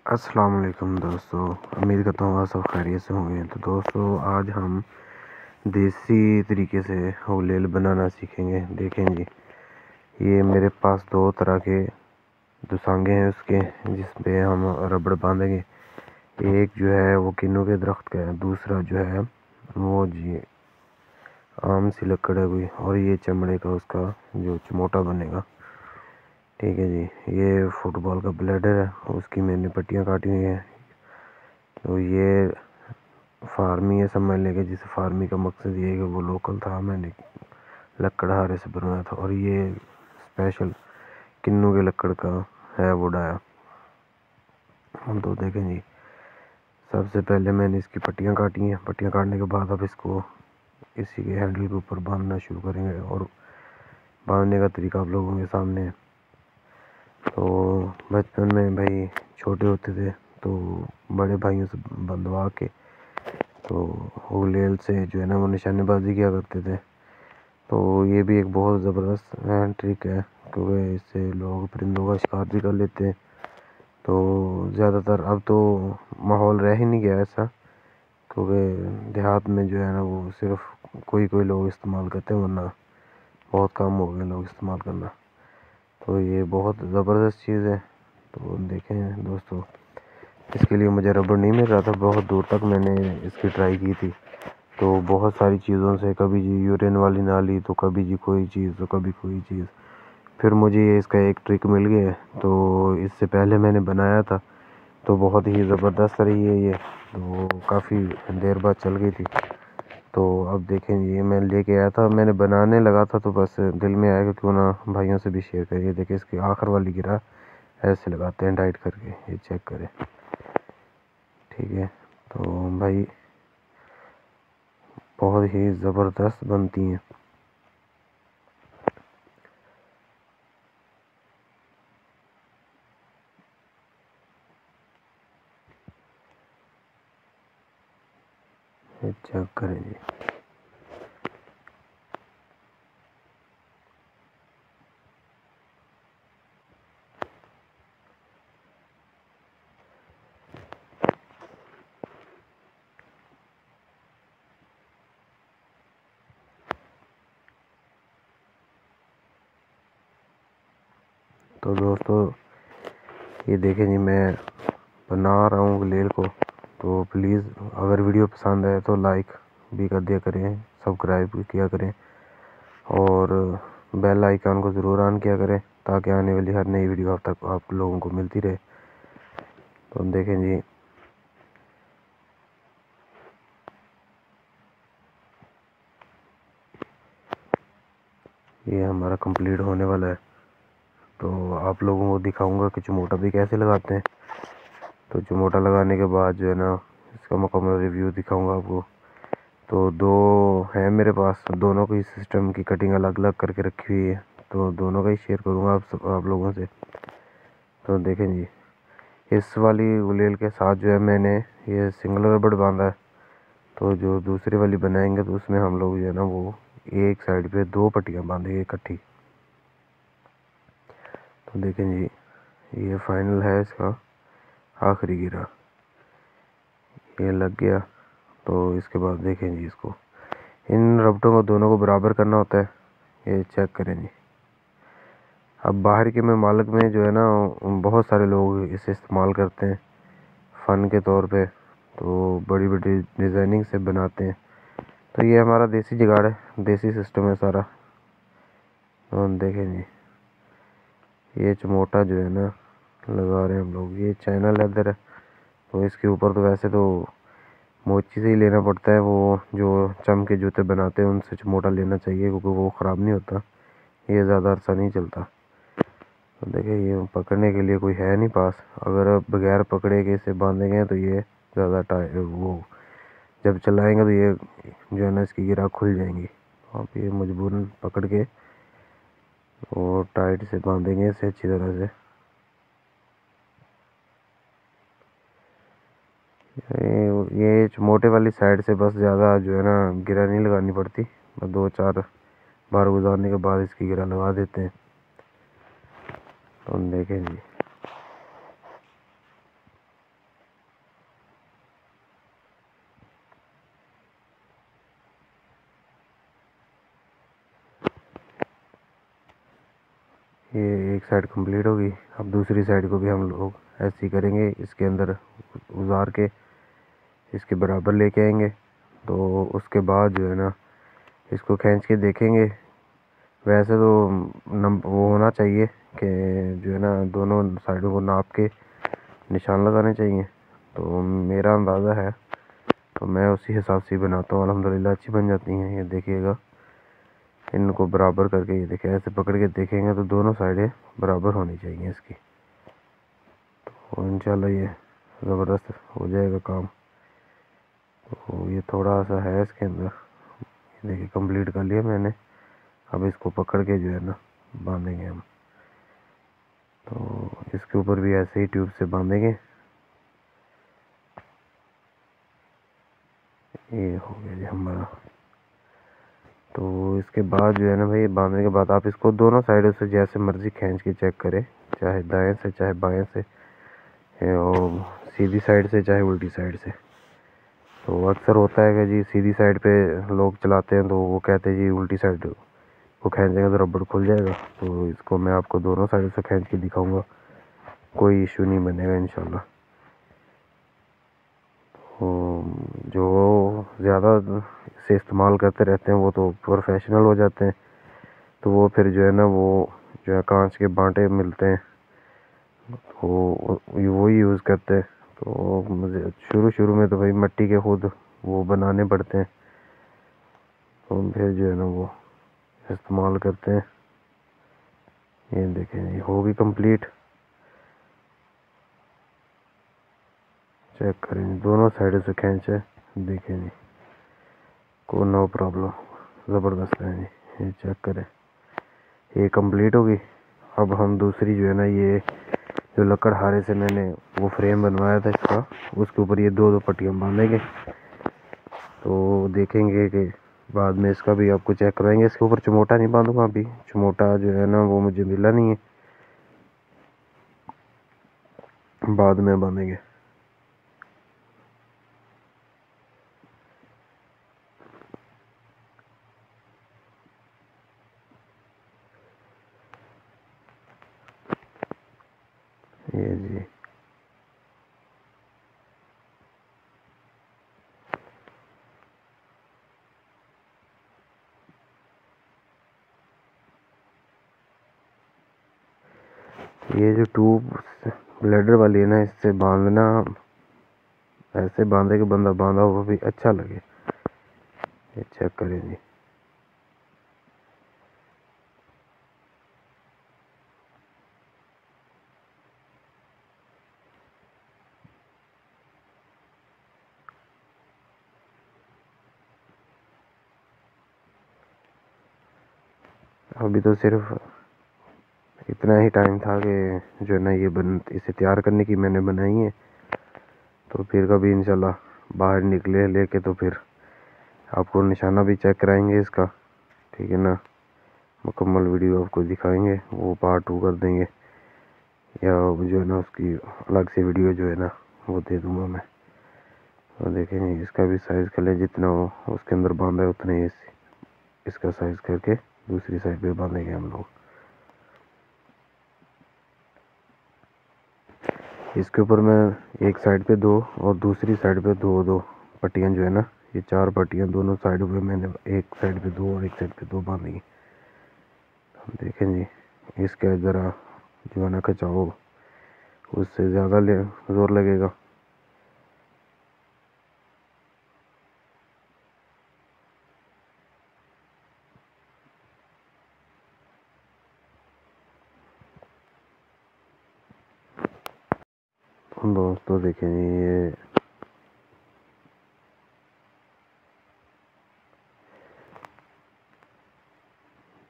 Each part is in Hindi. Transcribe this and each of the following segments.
अस्सलाम वालेकुम दोस्तों। उम्मीद करता हूँ आप सब खैरियत से होंगे। तो दोस्तों, आज हम देसी तरीके से हुलेल बनाना सीखेंगे। देखें जी, ये मेरे पास दो तरह के दुसांगे हैं उसके, जिस पे हम रबड़ बांधेंगे। एक जो है वो किन्नू के दरख्त का है, दूसरा जो है वो जी आम सी लकड़ है कोई, और ये चमड़े का उसका जो चमोटा बनेगा। ठीक है जी। ये फुटबॉल का ब्लैडर है, उसकी मैंने पट्टियाँ काटी हुई हैं। तो ये फार्मी है, समझ लेंगे। जिस फार्मी का मकसद ये है कि वो लोकल था, मैंने लकड़हारे से बनवाया था। और ये स्पेशल किन्नू के लकड़ का है वो डाया। हम तो देखें जी, सबसे पहले मैंने इसकी पट्टियाँ काटी हैं। पट्टियाँ काटने के बाद अब इसको इसी के हैंडल के ऊपर बांधना शुरू करेंगे, और बांधने का तरीका आप लोगों के सामने है। तो बचपन में भाई छोटे होते थे तो बड़े भाइयों से बंधवा के तो हुलेल से जो है ना वो निशानेबाजी किया करते थे। तो ये भी एक बहुत ज़बरदस्त ट्रिक है, क्योंकि इससे लोग परिंदों का शिकार भी कर लेते हैं। तो ज़्यादातर अब तो माहौल रह ही नहीं गया ऐसा, क्योंकि देहात में जो है ना वो सिर्फ कोई कोई लोग इस्तेमाल करते हैं, वरना बहुत कम हो गए लोग इस्तेमाल करना। तो ये बहुत ज़बरदस्त चीज़ है। तो देखें दोस्तों, इसके लिए मुझे रबड़ नहीं मिल रहा था, बहुत दूर तक मैंने इसकी ट्राई की थी। तो बहुत सारी चीज़ों से, कभी जी यूरेन वाली नाली, तो कभी जी कोई चीज़, तो कभी कोई चीज़। फिर मुझे ये इसका एक ट्रिक मिल गया। तो इससे पहले मैंने बनाया था, तो बहुत ही ज़बरदस्त रही है ये, तो काफ़ी देर बाद चल गई थी। तो अब देखें, ये मैं लेके आया था, मैंने बनाने लगा था, तो बस दिल में आया कि क्यों ना भाइयों से भी शेयर करिए। देखिए, इसकी आखिर वाली गिरा ऐसे लगाते हैं टाइट करके, ये चेक करें। ठीक है, तो भाई बहुत ही ज़बरदस्त बनती हैं। ये चेक करें जी। तो दोस्तों, ये देखें जी, मैं बना रहा हूँ हुलेल को। तो प्लीज़, अगर वीडियो पसंद आए तो लाइक भी कर दिया करें, सब्सक्राइब भी किया करें, और बेल आइकन को ज़रूर ऑन किया करें, ताकि आने वाली हर नई वीडियो अब तक आप लोगों को मिलती रहे। तो देखें जी, ये हमारा कंप्लीट होने वाला है। तो आप लोगों को दिखाऊंगा कि चमोटा भी कैसे लगाते हैं। तो चमोटा लगाने के बाद जो है ना, इसका मुकम्मल रिव्यू दिखाऊंगा आपको। तो दो है मेरे पास, दोनों की सिस्टम की कटिंग अलग अलग करके रखी हुई है, तो दोनों का ही शेयर करूंगा आप लोगों से। तो देखें जी, इस वाली गुलेल के साथ जो है मैंने ये सिंगल रबड़ बांधा है। तो जो दूसरी वाली बनाएंगे तो उसमें हम लोग जो है ना वो एक साइड पे दो पट्टियाँ बांधेंगे इकट्ठी। तो देखें जी, ये फाइनल है इसका आखिरी गिरा, ये लग गया। तो इसके बाद देखें जी, इसको इन रबड़ों को दोनों को बराबर करना होता है। ये चेक करें जी। अब बाहर के ममालिक में जो है ना बहुत सारे लोग इसे इस्तेमाल करते हैं फ़न के तौर पे, तो बड़ी बड़ी डिज़ाइनिंग से बनाते हैं। तो ये हमारा देसी जुगाड़ है, देसी सिस्टम है सारा। तो देखें जी, ये चमोटा जो है ना लगा रहे हैं हम लोग। ये चाइना लेदर है, तो इसके ऊपर तो वैसे तो मोची से ही लेना पड़ता है। वो जो चम के जूते बनाते हैं उनसे चमोटा लेना चाहिए, क्योंकि वो ख़राब नहीं होता, ये ज़्यादा अरसा नहीं चलता। तो देखिए, ये पकड़ने के लिए कोई है नहीं पास। अगर आप बगैर पकड़े के इसे बांधेंगे तो ये ज़्यादा वो जब चलाएंगे तो ये जो है ना इसकी गिरा खुल जाएंगी। तो आप ये मजबूरन पकड़ के और टाइट से बांधेंगे इसे अच्छी तरह से। ये मोटे वाली साइड से बस ज़्यादा जो है ना गिरा नहीं लगानी पड़ती, बस दो चार बार गुजारने के बाद इसकी गिरा लगा देते हैं। तो हम देखें जी, ये एक साइड कंप्लीट होगी। अब दूसरी साइड को भी हम लोग ऐसे ही करेंगे, इसके अंदर उजाड़ के इसके बराबर लेके आएंगे। तो उसके बाद जो है ना इसको खींच के देखेंगे। वैसे तो वो होना चाहिए कि जो है ना दोनों साइडों को नाप के निशान लगाने चाहिए। तो मेरा अंदाज़ा है, तो मैं उसी हिसाब से बनाता हूँ। अल्हम्दुलिल्लाह अच्छी बन जाती हैं। ये देखिएगा, इनको बराबर करके, ये देखिए ऐसे पकड़ के देखेंगे तो दोनों साइडें बराबर होनी चाहिए इसकी। तो इंशाल्लाह ये ज़बरदस्त हो जाएगा काम। तो ये थोड़ा सा है इसके अंदर, ये देखिए कंप्लीट कर लिया मैंने। अब इसको पकड़ के जो है ना बांधेंगे हम। तो इसके ऊपर भी ऐसे ही ट्यूब से बांधेंगे। ये हो गया जी हमारा। तो इसके बाद जो है ना भाई, बांधने के बाद आप इसको दोनों साइडों से जैसे मर्ज़ी खींच के चेक करें, चाहे दाएं से चाहे बाएं से, और सीधी साइड से चाहे उल्टी साइड से। तो अक्सर होता है कि जी सीधी साइड पे लोग चलाते हैं, तो वो कहते हैं जी उल्टी साइड को खींचेंगे तो रबड़ खुल जाएगा। तो इसको मैं आपको दोनों साइड से खींच के दिखाऊंगा, कोई इशू नहीं बनेगा इंशाल्लाह। तो जो ज़्यादा से इस्तेमाल करते रहते हैं वो तो प्रोफेशनल हो जाते हैं। तो वो फिर जो है ना वो जो है कांच के बांटे मिलते हैं, तो वो यूज़ करते हैं। तो मुझे शुरू में तो भाई मिट्टी के खुद वो बनाने पड़ते हैं, तो फिर जो है ना वो इस्तेमाल करते हैं। ये देखें, ये होगी कंप्लीट। चेक करें, दोनों साइड से खींचे, देखें जी को नो प्रॉब्लम, ज़बरदस्त है जी। ये चेक करें, ये कंप्लीट होगी। अब हम दूसरी जो है ना, ये जो लकड़हारे से मैंने वो फ्रेम बनवाया था इसका, उसके ऊपर ये दो पट्टियाँ बांधेंगे। तो देखेंगे कि बाद में इसका भी आपको चेक करवाएंगे। इसके ऊपर चमोटा नहीं बांधूंगा अभी, चमोटा जो है ना वो मुझे मिला नहीं है, बाद में बांधेंगे। ये जी ये जो ट्यूब ब्लेडर वाली है ना, इससे बांधना ऐसे बांधे कि बंदा बांधा हुआ भी अच्छा लगे। ये चेक करें जी। अभी तो सिर्फ इतना ही टाइम था कि जो है ना ये इसे तैयार करने की मैंने बनाई है। तो फिर कभी इंशाल्लाह बाहर निकले लेके तो फिर आपको निशाना भी चेक कराएंगे इसका, ठीक है ना। मुकम्मल वीडियो आपको दिखाएंगे, वो पार्ट 2 कर देंगे, या जो है ना उसकी अलग से वीडियो जो है ना वो दे दूँगा मैं। तो देखेंगे, इसका भी साइज़ कर लें, जितना वो उसके अंदर बांधा है उतना ही इसका साइज़ करके दूसरी साइड पे बांधेंगे हम लोग। इसके ऊपर मैं एक साइड पे दो और दूसरी साइड पे दो पट्टियाँ जो है ना, ये 4 पट्टियाँ दोनों साइडों पे मैंने एक साइड पे 2 और एक साइड पे 2 बांधी। देखें जी, इसका ज़रा जो है ना खिंचाओ, उससे ज़्यादा ज़ोर लगेगा। दोस्तों देखें जी, ये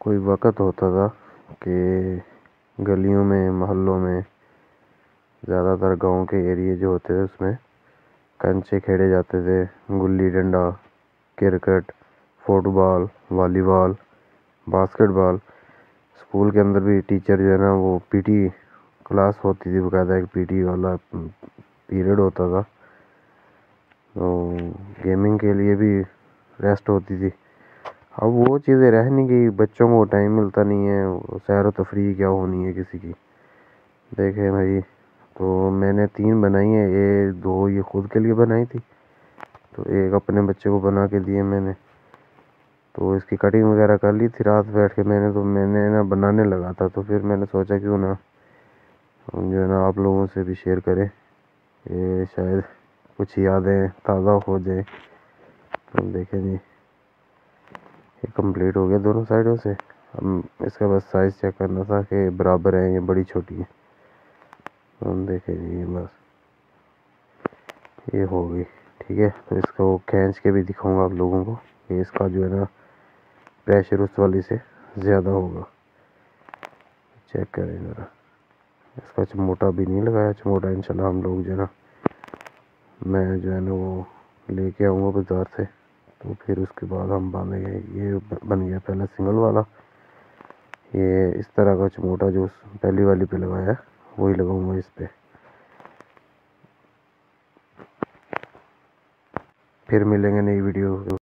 कोई वक़्त होता था कि गलियों में मोहल्लों में ज़्यादातर गांव के एरिए जो होते थे उसमें कंचे खेले जाते थे, gulli danda, cricket, football, volleyball, basketball. School के अंदर भी टीचर जो है ना वो पीटी क्लास होती थी, बकायदा एक पीटी वाला पीरियड होता था। तो गेमिंग के लिए भी रेस्ट होती थी। अब वो चीज़ें रह नहीं गई, बच्चों को टाइम मिलता नहीं है, सैर व तफरीह क्या होनी है किसी की। देखें भाई, तो मैंने 3 बनाई है, ये 2 ये खुद के लिए बनाई थी, तो एक अपने बच्चे को बना के दिए मैंने। तो इसकी कटिंग वगैरह कर ली थी रात बैठ के मैंने, तो मैंने ना बनाने लगा था, तो फिर मैंने सोचा क्यों ना जो है ना आप लोगों से भी शेयर करें, ये शायद कुछ यादें ताज़ा हो जाए। तो देखें जी, ये कंप्लीट हो गया दोनों साइडों से। हम इसका बस साइज़ चेक करना था कि बराबर है, ये बड़ी छोटी है। हम देखें जी, ये बस ये हो गई, ठीक है। तो इसको खींच के भी दिखाऊंगा आप लोगों को कि इसका जो है ना प्रेशर उस वाली से ज़्यादा होगा। चेक करें ज़रा, इसका चमोटा भी नहीं लगाया, चमोटा इंशाल्लाह हम लोग जो है ना, मैं जो है ना वो लेके आऊँगा बाज़ार से, तो फिर उसके बाद हम बांधेंगे। ये बन गया पहला सिंगल वाला। ये इस तरह का चमोटा जो पहली वाली पे लगाया है वही लगाऊंगा इस पे। फिर मिलेंगे नई वीडियो।